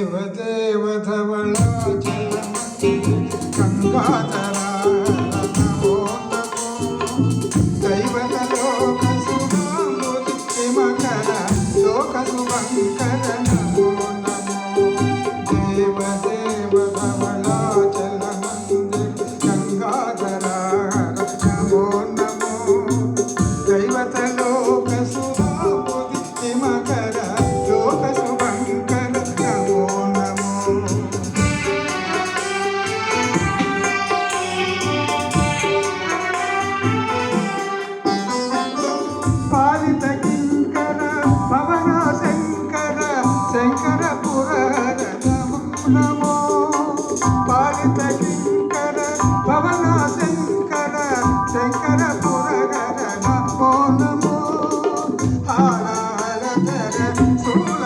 దేవదేవ ధవళాచలమతి గంగాధర నమో నమో దైవతలోక సుధాంబుధి హిమకర లోక శుభంకర నమో నమో దేవదేవ ధవళాచలమతి గంగాధర నమో నమో దైవతలోక సుధాంబుధి హిమకర లోక శుభంకర నమో నమో పాలిత కింకర పవన శంకర శంకర పురహర నమో నమో పాలిత కింకర పవన శంకర శంకర పురహర నమో నమో హారహర ధర శూల